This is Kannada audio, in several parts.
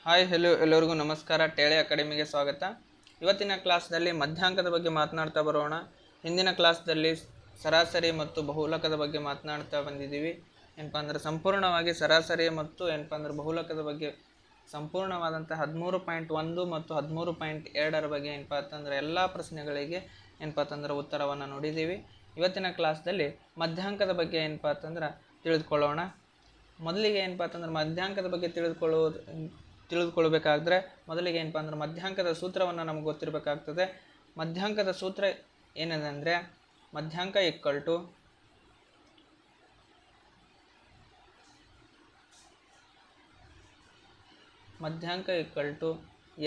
ಹಾಯ್ ಹೆಲೋ ಎಲ್ಲರಿಗೂ ನಮಸ್ಕಾರ. ಟೇಳೆ ಅಕಾಡೆಮಿಗೆ ಸ್ವಾಗತ. ಇವತ್ತಿನ ಕ್ಲಾಸ್ನಲ್ಲಿ ಮಧ್ಯಾಂಕದ ಬಗ್ಗೆ ಮಾತನಾಡ್ತಾ ಬರೋಣ. ಹಿಂದಿನ ಕ್ಲಾಸ್ದಲ್ಲಿ ಸರಾಸರಿ ಮತ್ತು ಬಹುಲಕದ ಬಗ್ಗೆ ಮಾತನಾಡ್ತಾ ಬಂದಿದ್ದೀವಿ. ಏನಪ್ಪ ಅಂದರೆ ಸಂಪೂರ್ಣವಾಗಿ ಸರಾಸರಿ ಮತ್ತು ಏನಪ್ಪ ಅಂದರೆ ಬಹುಲಕದ ಬಗ್ಗೆ ಸಂಪೂರ್ಣವಾದಂಥ 13.1 ಮತ್ತು 13.2 ಬಗ್ಗೆ ಏನಪ್ಪ ಅಂತಂದರೆ ಎಲ್ಲ ಪ್ರಶ್ನೆಗಳಿಗೆ ಏನಪ್ಪ ಅಂತಂದ್ರೆ ಉತ್ತರವನ್ನು ನೋಡಿದ್ದೀವಿ. ಇವತ್ತಿನ ಕ್ಲಾಸ್ದಲ್ಲಿ ಮಧ್ಯಾಂಕದ ಬಗ್ಗೆ ಏನಪ್ಪ ಅಂತಂದ್ರೆ ತಿಳಿದುಕೊಳ್ಳೋಣ. ಮೊದಲಿಗೆ ಏನಪ್ಪ ಅಂತಂದ್ರೆ ಮಧ್ಯಾಂಕದ ಬಗ್ಗೆ ತಿಳಿದುಕೊಳ್ಬೇಕಾದ್ರೆ ಮೊದಲಿಗೆ ಏನಪ್ಪ ಅಂದ್ರೆ ಮಧ್ಯಾಂಕದ ಸೂತ್ರವನ್ನು ನಮಗೆ ಗೊತ್ತಿರಬೇಕಾಗ್ತದೆ. ಮಧ್ಯಾಂಕದ ಸೂತ್ರ ಏನಿದೆ ಅಂದರೆ ಮಧ್ಯಾಂಕ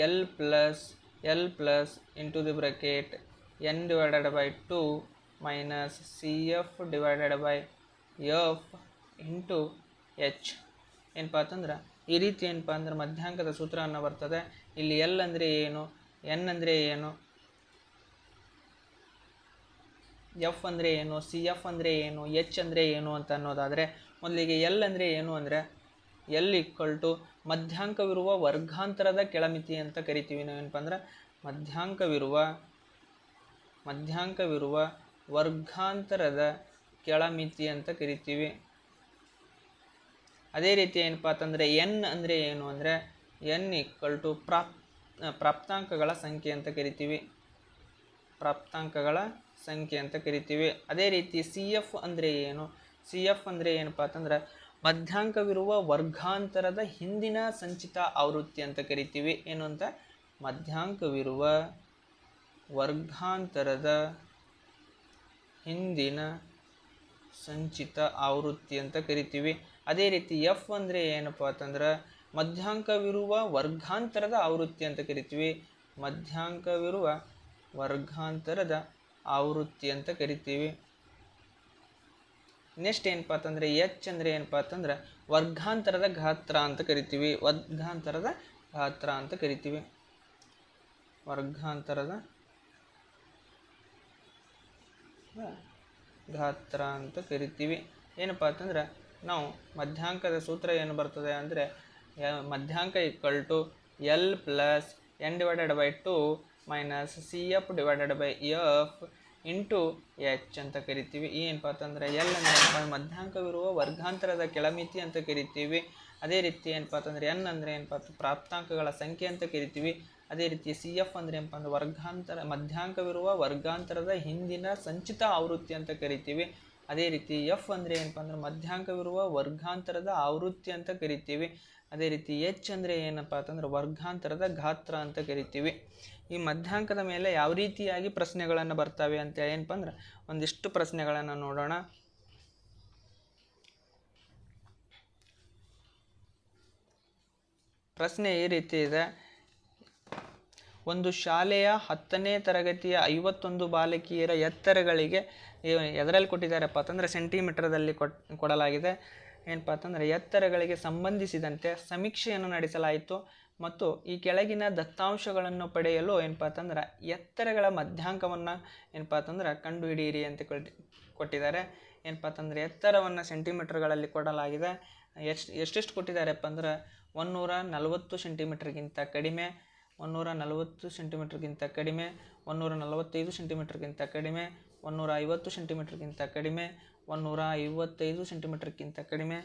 L plus into the bracket n/2 minus CF/F into H. ಏನಪ್ಪ ಅಂತಂದ್ರೆ ಈ ರೀತಿ ಏನಪ್ಪ ಅಂದ್ರೆ ಮಧ್ಯಾಂಕದ ಸೂತ್ರವನ್ನು ಬರ್ತದೆ. ಇಲ್ಲಿ ಎಲ್ ಅಂದರೆ ಏನು, ಎನ್ ಅಂದರೆ ಏನು, ಎಫ್ ಅಂದರೆ ಏನು, CF ಅಂದರೆ ಏನು, H ಅಂದರೆ ಏನು ಅಂತ ಅನ್ನೋದಾದರೆ ಮೊದಲಿಗೆ ಎಲ್ ಅಂದರೆ ಏನು ಅಂದರೆ ಎಲ್ = ಮಧ್ಯಾಂಕವಿರುವ ವರ್ಗಾಂತರದ ಕೆಳಮಿತಿ ಅಂತ ಕರಿತೀವಿ. ನಾವೇನಪ್ಪ ಅಂದ್ರೆ ಮಧ್ಯಾಂಕವಿರುವ ವರ್ಗಾಂತರದ ಕೆಳಮಿತಿ ಅಂತ ಕರಿತೀವಿ. ಅದೇ ರೀತಿ ಏನಪ್ಪ ಅಂತಂದರೆ ಎನ್ ಅಂದರೆ ಏನು ಅಂದರೆ ಎನ್ = ಪ್ರಾಪ್ತಾಂಕಗಳ ಸಂಖ್ಯೆ ಅಂತ ಕರಿತೀವಿ. ಅದೇ ರೀತಿ CF ಅಂದರೆ ಏನು, CF ಅಂದರೆ ಏನಪ್ಪ ಅಂತಂದ್ರೆ ಮಧ್ಯಾಂಕವಿರುವ ವರ್ಗಾಂತರದ ಹಿಂದಿನ ಸಂಚಿತ ಆವೃತ್ತಿ ಅಂತ ಕರಿತೀವಿ. ಏನು ಅಂತ, ಮಧ್ಯಾಂಕವಿರುವ ವರ್ಗಾಂತರದ ಹಿಂದಿನ ಸಂಚಿತ ಆವೃತ್ತಿ ಅಂತ ಕರಿತೀವಿ. ಅದೇ ರೀತಿ ಎಫ್ ಅಂದರೆ ಏನಪ್ಪ ಅಂತಂದ್ರೆ ಮಧ್ಯಾಂಕವಿರುವ ವರ್ಗಾಂತರದ ಆವೃತ್ತಿ ಅಂತ ಕರಿತೀವಿ. ಮಧ್ಯಾಂಕವಿರುವ ವರ್ಗಾಂತರದ ಆವೃತ್ತಿ ಅಂತ ಕರಿತೀವಿ. ನೆಕ್ಸ್ಟ್ ಏನಪ್ಪ ಅಂತಂದರೆ ಎಚ್ ಅಂದರೆ ಏನಪ್ಪ ಅಂತಂದ್ರೆ ವರ್ಗಾಂತರದ ಗಾತ್ರ ಅಂತ ಕರಿತೀವಿ. ವರ್ಗಾಂತರದ ಗಾತ್ರ ಅಂತ ಕರಿತೀವಿ. ಏನಪ್ಪ ಅಂತಂದ್ರೆ ನಾವು ಮಧ್ಯಾಂಕದ ಸೂತ್ರ ಏನು ಬರ್ತದೆ ಅಂದರೆ ಮಧ್ಯಾಂಕ L plus n/2 minus CF/F into H ಅಂತ ಕರಿತೀವಿ. ಏನಪ್ಪ ಅಂತಂದರೆ ಎಲ್ ಅಂದರೆ ಮಧ್ಯಾಂಕವಿರುವ ವರ್ಗಾಂತರದ ಕೆಳಮಿತಿ ಅಂತ ಕರಿತೀವಿ. ಅದೇ ರೀತಿ ಏನಪ್ಪ ಅಂತಂದರೆ ಎನ್ ಅಂದರೆ ಏನಪ್ಪ ಪ್ರಾಪ್ತಾಂಕಗಳ ಸಂಖ್ಯೆ ಅಂತ ಕರಿತೀವಿ. ಅದೇ ರೀತಿ CF ಅಂದರೆ ಏನಪ್ಪ ಅಂದ್ರೆ ಮಧ್ಯಾಂಕವಿರುವ ವರ್ಗಾಂತರದ ಹಿಂದಿನ ಸಂಚಿತ ಆವೃತ್ತಿ ಅಂತ ಕರಿತೀವಿ. ಅದೇ ರೀತಿ ಎಫ್ ಅಂದರೆ ಏನಪ್ಪ ಅಂದ್ರೆ ಮಧ್ಯಾಂಕವಿರುವ ವರ್ಗಾಂತರದ ಆವೃತ್ತಿ ಅಂತ ಕರಿತೀವಿ. ಅದೇ ರೀತಿ ಎಚ್ ಅಂದರೆ ಏನಪ್ಪ ಅಂತಂದ್ರೆ ವರ್ಗಾಂತರದ ಗಾತ್ರ ಅಂತ ಕರಿತೀವಿ. ಈ ಮಧ್ಯಾಂಕದ ಮೇಲೆ ಯಾವ ರೀತಿಯಾಗಿ ಪ್ರಶ್ನೆಗಳನ್ನು ಬರ್ತವೆ ಅಂತ ಏನಪ್ಪ ಅಂದ್ರೆ ಒಂದಿಷ್ಟು ಪ್ರಶ್ನೆಗಳನ್ನು ನೋಡೋಣ. ಪ್ರಶ್ನೆ ಈ ರೀತಿ ಇದೆ. ಒಂದು ಶಾಲೆಯ 10ನೇ ತರಗತಿಯ 51 ಬಾಲಕಿಯರ ಎತ್ತರಗಳಿಗೆ ಎದರಲ್ಲಿ ಕೊಟ್ಟಿದ್ದಾರಪ್ಪ ಅಂತಂದರೆ ಸೆಂಟಿಮೀಟರ್ದಲ್ಲಿ ಕೊಡಲಾಗಿದೆ. ಏನಪ್ಪ ಅಂತಂದರೆ ಎತ್ತರಗಳಿಗೆ ಸಂಬಂಧಿಸಿದಂತೆ ಸಮೀಕ್ಷೆಯನ್ನು ನಡೆಸಲಾಯಿತು ಮತ್ತು ಈ ಕೆಳಗಿನ ದತ್ತಾಂಶಗಳನ್ನು ಪಡೆಯಲು ಏನಪ್ಪ ಅಂತಂದ್ರೆ ಎತ್ತರಗಳ ಮಧ್ಯಾಂಕವನ್ನು ಏನಪ್ಪ ಅಂತಂದ್ರೆ ಕಂಡುಹಿಡಿಯಿರಿ ಅಂತ ಕೊಟ್ಟಿದ್ದಾರೆ. ಏನಪ್ಪ ಅಂತಂದರೆ ಎತ್ತರವನ್ನು ಸೆಂಟಿಮೀಟರ್ಗಳಲ್ಲಿ ಕೊಡಲಾಗಿದೆ. ಎಷ್ಟೆಷ್ಟು ಕೊಟ್ಟಿದ್ದಾರಪ್ಪ ಅಂದ್ರೆ 140 ಸೆಂಟಿಮೀಟರ್ಗಿಂತ ಕಡಿಮೆ, 140 ಸೆಂಟಿಮೀಟರ್ಗಿಂತ ಕಡಿಮೆ, 145 ಸೆಂಟಿಮೀಟರ್ಗಿಂತ ಕಡಿಮೆ, 150 ಸೆಂಟಿಮೀಟರ್ಗಿಂತ ಕಡಿಮೆ, 155 ಸೆಂಟಿಮೀಟರ್ಗಿಂತ ಕಡಿಮೆ,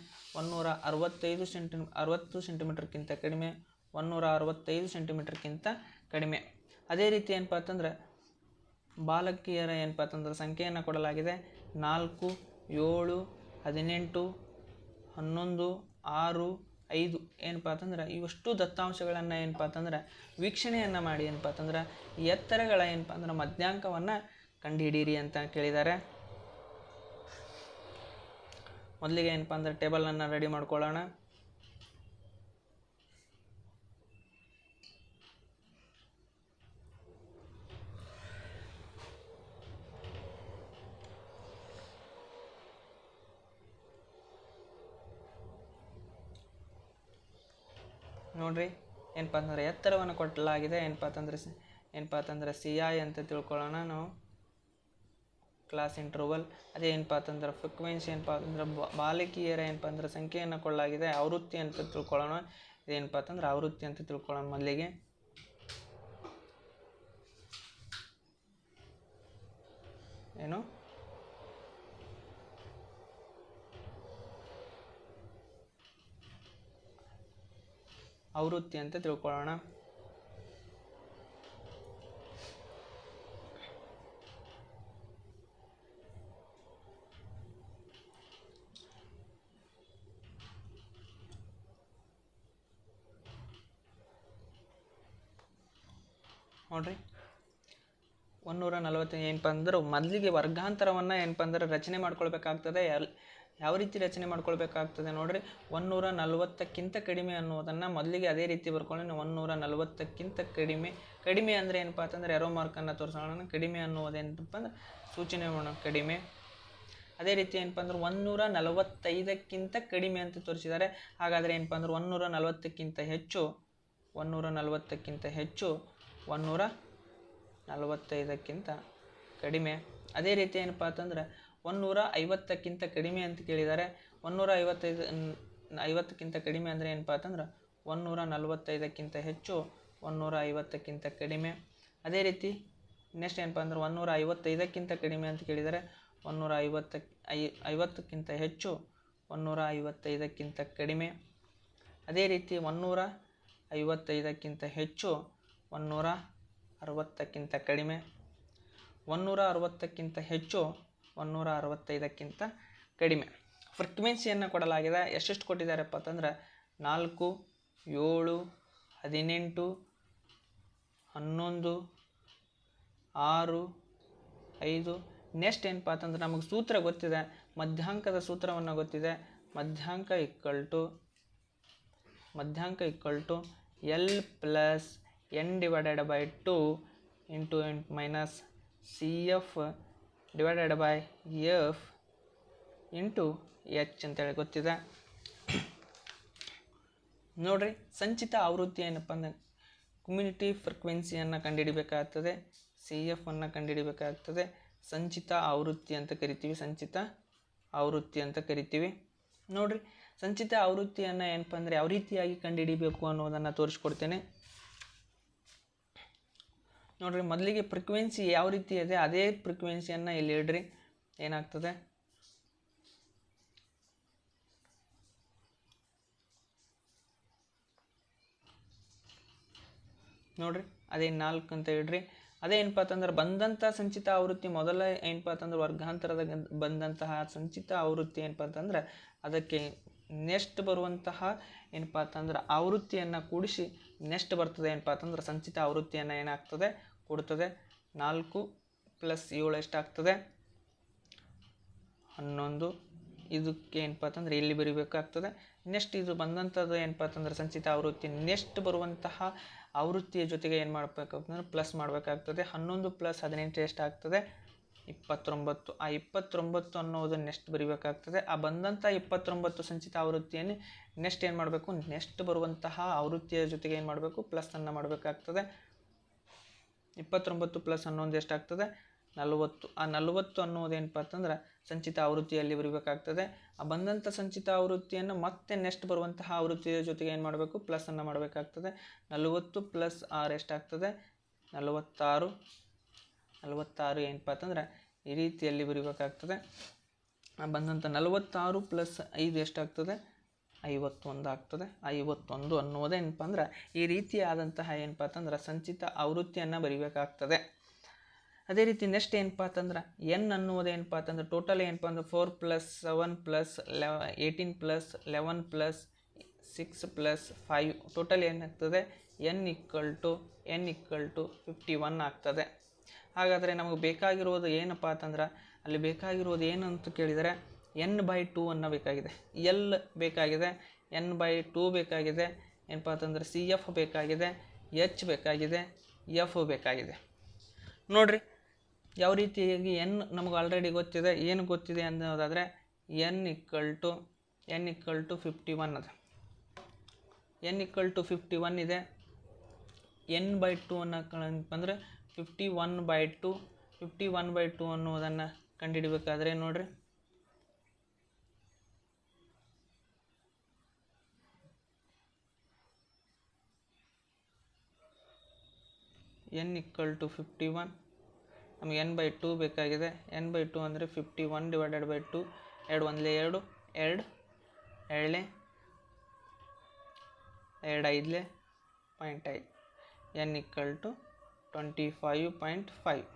60 ಸೆಂಟಿಮೀಟರ್ಗಿಂತ ಕಡಿಮೆ, 165 ಸೆಂಟಿಮೀಟರ್ಗಿಂತ ಕಡಿಮೆ. ಅದೇ ರೀತಿ ಏನಪ್ಪ ಅಂತಂದ್ರೆ ಬಾಲಕಿಯರ ಏನಪ್ಪ ಅಂತಂದ್ರೆ ಸಂಖ್ಯೆಯನ್ನು ಕೊಡಲಾಗಿದೆ. 4, 7, 18, 11, 6, 5 ಏನಪ್ಪ ಅಂತಂದ್ರೆ ಇವಷ್ಟು ದತ್ತಾಂಶಗಳನ್ನು ಏನಪ್ಪ ಅಂತಂದ್ರೆ ವೀಕ್ಷಣೆಯನ್ನು ಮಾಡಿ ಏನಪ್ಪ ಅಂತಂದ್ರೆ ಎತ್ತರಗಳ ಏನಪ್ಪ ಅಂದ್ರೆ ಮಧ್ಯಾಂಕವನ್ನು ಕಂಡುಹಿಡೀರಿ ಅಂತ ಕೇಳಿದ್ದಾರೆ. ಮೊದಲಿಗೆ ಏನಪ್ಪ ಅಂದ್ರೆ ಟೇಬಲನ್ನು ರೆಡಿ ಮಾಡ್ಕೊಳ್ಳೋಣ. ನೋಡ್ರಿ ಏನಪ್ಪ ಅಂತಂದ್ರೆ ಎತ್ತರವನ್ನು ಕೊಡಲಾಗಿದೆ. ಏನಪ್ಪ ಅಂತಂದ್ರೆ CI ಅಂತ ತಿಳ್ಕೊಳ್ಳೋಣ ನಾವು, ಕ್ಲಾಸ್ ಇಂಟರ್ವಲ್. ಅದೇ ಏನಪ್ಪ ಅಂತಂದ್ರೆ ಫ್ರೀಕ್ವೆನ್ಸಿ ಏನಪ್ಪ ಅಂತಂದ್ರೆ ಬಾಲಕಿಯರ ಏನಪ್ಪ ಅಂದ್ರೆ ಸಂಖ್ಯೆಯನ್ನು ಕೊಡಲಾಗಿದೆ. ಆವೃತ್ತಿ ಅಂತ ತಿಳ್ಕೊಳ್ಳೋಣ. ಇದೇನಪ್ಪ ಅಂತಂದ್ರೆ ಆವೃತ್ತಿ ಅಂತ ತಿಳ್ಕೊಳ್ಳೋಣ. ಮೊದಲಿಗೆ ಏನು ಆವೃತ್ತಿ ಅಂತ ತಿಳ್ಕೊಳ್ಳೋಣ. ನೋಡ್ರಿ 140 ಏನಪ್ಪ ಅಂದ್ರೆ ಮೊದಲಿಗೆ ವರ್ಗಾಂತರವನ್ನು ಏನಪ್ಪ ಅಂದ್ರೆ ರಚನೆ ಮಾಡ್ಕೊಳ್ಬೇಕಾಗ್ತದೆ. ಯಾವ ರೀತಿ ರಚನೆ ಮಾಡ್ಕೊಳ್ಬೇಕಾಗ್ತದೆ ನೋಡ್ರಿ, 140ಕ್ಕಿಂತ ಕಡಿಮೆ ಅನ್ನೋದನ್ನು ಮೊದಲಿಗೆ ಅದೇ ರೀತಿ ಬರ್ಕೊಳ್ಳಿ. 140ಕ್ಕಿಂತ ಕಡಿಮೆ ಅಂದರೆ ಏನಪ್ಪ ಅಂತಂದ್ರೆ ಎರೋ ಮಾರ್ಕನ್ನು ತೋರಿಸೋಣ. ಕಡಿಮೆ ಅನ್ನೋದೇನಪ್ಪ ಅಂದ್ರೆ ಸೂಚನೆ ಮಾಡೋಣ ಕಡಿಮೆ. ಅದೇ ರೀತಿ ಏನಪ್ಪ ಅಂದ್ರೆ 145ಕ್ಕಿಂತ ಕಡಿಮೆ ಅಂತ ತೋರಿಸಿದ್ದಾರೆ. ಹಾಗಾದರೆ ಏನಪ್ಪ ಅಂದ್ರೆ 140ಕ್ಕಿಂತ ಹೆಚ್ಚು, 145ಕ್ಕಿಂತ ಕಡಿಮೆ. ಅದೇ ರೀತಿ ಏನಪ್ಪ ಅಂತಂದ್ರೆ 150ಕ್ಕಿಂತ ಕಡಿಮೆ ಅಂತ ಕೇಳಿದ್ದಾರೆ. 150ಕ್ಕಿಂತ ಕಡಿಮೆ ಅಂದರೆ ಏನಪ್ಪ ಅಂತಂದ್ರೆ 145ಕ್ಕಿಂತ ಹೆಚ್ಚು, 150ಕ್ಕಿಂತ ಕಡಿಮೆ. ಅದೇ ರೀತಿ ನೆಕ್ಸ್ಟ್ ಏನಪ್ಪ ಅಂದ್ರೆ 155ಕ್ಕಿಂತ ಕಡಿಮೆ ಅಂತ ಕೇಳಿದ್ದಾರೆ. 150ಕ್ಕಿಂತ ಹೆಚ್ಚು, 155ಕ್ಕಿಂತ ಕಡಿಮೆ. ಅದೇ ರೀತಿ 155ಕ್ಕಿಂತ ಹೆಚ್ಚು, 160ಕ್ಕಿಂತ ಕಡಿಮೆ. 160ಕ್ಕಿಂತ ಹೆಚ್ಚು, 165ಕ್ಕಿಂತ ಕಡಿಮೆ. ಫ್ರೀಕ್ವೆನ್ಸಿಯನ್ನು ಕೊಡಲಾಗಿದೆ. ಎಷ್ಟೆಷ್ಟು ಕೊಟ್ಟಿದ್ದಾರಪ್ಪ ಅಂತಂದ್ರೆ 4, 7, 18, 11, 6, 5. ನೆಕ್ಸ್ಟ್ ಏನಪ್ಪ ಅಂತಂದ್ರೆ ನಮಗೆ ಸೂತ್ರ ಗೊತ್ತಿದೆ, ಮಧ್ಯಾಂಕದ ಸೂತ್ರವನ್ನು ಗೊತ್ತಿದೆ. ಮಧ್ಯಾಂಕ equal to L plus n/2 into minus CF divided by F into H ಅಂತೇಳಿ ಗೊತ್ತಿದೆ. ನೋಡ್ರಿ, ಸಂಚಿತ ಆವೃತ್ತಿ ಏನಪ್ಪ ಅಂದ್ರೆ ಕಮ್ಯುನಿಟಿ ಫ್ರೀಕ್ವೆನ್ಸಿಯನ್ನು ಕಂಡುಹಿಡಿಬೇಕಾಗ್ತದೆ, CF ಅನ್ನು ಕಂಡುಹಿಡಿಬೇಕಾಗ್ತದೆ. ಸಂಚಿತ ಆವೃತ್ತಿ ಅಂತ ಕರಿತೀವಿ. ನೋಡ್ರಿ, ಸಂಚಿತ ಆವೃತ್ತಿಯನ್ನು ಏನಪ್ಪ ಅಂದರೆ ಯಾವ ರೀತಿಯಾಗಿ ಕಂಡುಹಿಡಿಬೇಕು ಅನ್ನೋದನ್ನು ತೋರಿಸ್ಕೊಡ್ತೇನೆ. ನೋಡ್ರಿ, ಮೊದಲಿಗೆ ಫ್ರೀಕ್ವೆನ್ಸಿ ಯಾವ ರೀತಿ ಇದೆ ಅದೇ ಫ್ರೀಕ್ವೆನ್ಸಿಯನ್ನು ಇಲ್ಲಿ ಇಡ್ರಿ. ಏನಾಗ್ತದೆ ನೋಡ್ರಿ, ಅದೇ 4 ಅಂತ ಇಡ್ರಿ. ಅದೇ ಏನಪ್ಪ ಅಂತಂದ್ರೆ ಬಂದಂಥ ಸಂಚಿತ ಆವೃತ್ತಿ ಮೊದಲ ಏನಪ್ಪ ಅಂತಂದ್ರೆ ವರ್ಗಾಂತರದ ಬಂದಂತಹ ಸಂಚಿತ ಆವೃತ್ತಿ ಏನಪ್ಪ ಅಂತಂದ್ರೆ ಅದಕ್ಕೆ ನೆಕ್ಸ್ಟ್ ಬರುವಂತಹ ಏನಪ್ಪ ಅಂತಂದ್ರೆ ಆವೃತ್ತಿಯನ್ನು ಕೂಡಿಸಿ ನೆಕ್ಸ್ಟ್ ಬರ್ತದೆ ಏನಪ್ಪ ಅಂತಂದ್ರೆ ಸಂಚಿತ ಆವೃತ್ತಿಯನ್ನು ಏನಾಗ್ತದೆ ಕೊಡ್ತದೆ. 4 + 7 ಎಷ್ಟಾಗ್ತದೆ 11. ಇದಕ್ಕೆ ಏನಪ್ಪ ಅಂತಂದ್ರೆ ಇಲ್ಲಿ ಬರೀಬೇಕಾಗ್ತದೆ. ನೆಕ್ಸ್ಟ್ ಇದು ಬಂದಂಥದ್ದು ಏನಪ್ಪ ಅಂತಂದ್ರೆ ಸಂಚಿತ ಆವೃತ್ತಿ ನೆಕ್ಸ್ಟ್ ಬರುವಂತಹ ಆವೃತ್ತಿಯ ಜೊತೆಗೆ ಏನು ಮಾಡಬೇಕಾಗ್ತದೆ ಪ್ಲಸ್ ಮಾಡಬೇಕಾಗ್ತದೆ. 11 + 18 ಎಷ್ಟಾಗ್ತದೆ 29. ಆ 29 ಅನ್ನೋದು ನೆಕ್ಸ್ಟ್ ಬರೀಬೇಕಾಗ್ತದೆ. ಆ ಬಂದಂಥ 29 ಸಂಚಿತ ಆವೃತ್ತಿಯನ್ನು ನೆಕ್ಸ್ಟ್ ಏನು ಮಾಡಬೇಕು, ನೆಕ್ಸ್ಟ್ ಬರುವಂತಹ ಆವೃತ್ತಿಯ ಜೊತೆಗೆ ಏನು ಮಾಡಬೇಕು ಪ್ಲಸ್ಸನ್ನು ಮಾಡಬೇಕಾಗ್ತದೆ. 29 + 11 ಎಷ್ಟಾಗ್ತದೆ 40. ಆ 40 ಅನ್ನೋದೇನಪ್ಪ ಅಂತಂದ್ರೆ ಸಂಚಿತ ಆವೃತ್ತಿಯಲ್ಲಿ ಬರೀಬೇಕಾಗ್ತದೆ. ಆ ಬಂದಂಥ ಸಂಚಿತ ಆವೃತ್ತಿಯನ್ನು ಮತ್ತೆ ನೆಕ್ಸ್ಟ್ ಬರುವಂತಹ ಆವೃತ್ತಿಯ ಜೊತೆಗೆ ಏನು ಮಾಡಬೇಕು ಪ್ಲಸ್ಸನ್ನು ಮಾಡಬೇಕಾಗ್ತದೆ. 40 + 6 ಎಷ್ಟಾಗ್ತದೆ 46. 46 ಏನಪ್ಪ ಅಂತಂದ್ರೆ ಈ ರೀತಿಯಲ್ಲಿ ಬರೀಬೇಕಾಗ್ತದೆ. ಬಂದಂಥ 46 + 5 ಎಷ್ಟಾಗ್ತದೆ 51 ಆಗ್ತದೆ. 51 ಅನ್ನೋದೇನಪ್ಪ ಅಂದ್ರೆ ಈ ರೀತಿಯಾದಂತಹ ಏನಪ್ಪ ಅಂತಂದ್ರೆ ಸಂಚಿತ ಆವೃತ್ತಿಯನ್ನು ಬರೀಬೇಕಾಗ್ತದೆ. ಅದೇ ರೀತಿ ನೆಕ್ಸ್ಟ್ ಏನಪ್ಪ ಅಂತಂದ್ರೆ ಎನ್ ಅನ್ನೋದೇನಪ್ಪ ಅಂತಂದ್ರೆ ಟೋಟಲ್ ಏನಪ್ಪ ಅಂದ್ರೆ 4 + 7 + 18 + 11 + 6 + 5 ಟೋಟಲ್ ಏನಾಗ್ತದೆ n = 51 ಆಗ್ತದೆ. ಹಾಗಾದರೆ ನಮಗೆ ಬೇಕಾಗಿರೋದು ಏನಪ್ಪ ಅಂತಂದ್ರೆ ಅಲ್ಲಿ ಬೇಕಾಗಿರೋದು ಏನು ಅಂತ ಕೇಳಿದರೆ n/2 ಅನ್ನು ಬೇಕಾಗಿದೆ, L ಬೇಕಾಗಿದೆ, n/2 ಬೇಕಾಗಿದೆ, ಏನಪ್ಪ ಅಂತಂದ್ರೆ CF ಬೇಕಾಗಿದೆ, H ಬೇಕಾಗಿದೆ, F ಬೇಕಾಗಿದೆ. ನೋಡ್ರಿ, ಯಾವ ರೀತಿಯಾಗಿ n ನಮಗೆ ಆಲ್ರೆಡಿ ಗೊತ್ತಿದೆ. ಏನು ಗೊತ್ತಿದೆ ಅನ್ನೋದಾದರೆ n = 51 ಅದ. n = 51 ಇದೆ. n/2 ಅನ್ನೋಕ್ಕಂದ್ರೆ 51/2 ಅನ್ನೋದನ್ನು ಕಂಡುಹಿಡಬೇಕಾದ್ರೆ ನೋಡ್ರಿ ಎನ್ ಈಕ್ವಲ್ ಟು 51. ನಮಗೆ ಎನ್ ಬೈ 2 ಬೇಕಾಗಿದೆ. ಎನ್ ಬೈ 2 ಅಂದರೆ 51 ಡಿವೈಡೆಡ್ ಬೈ 2. 2 ಒಂದಲೇ 2, 2 ಎರಡಲೇ 2 ಐದಲೇ 0.5. N equal to 25.5.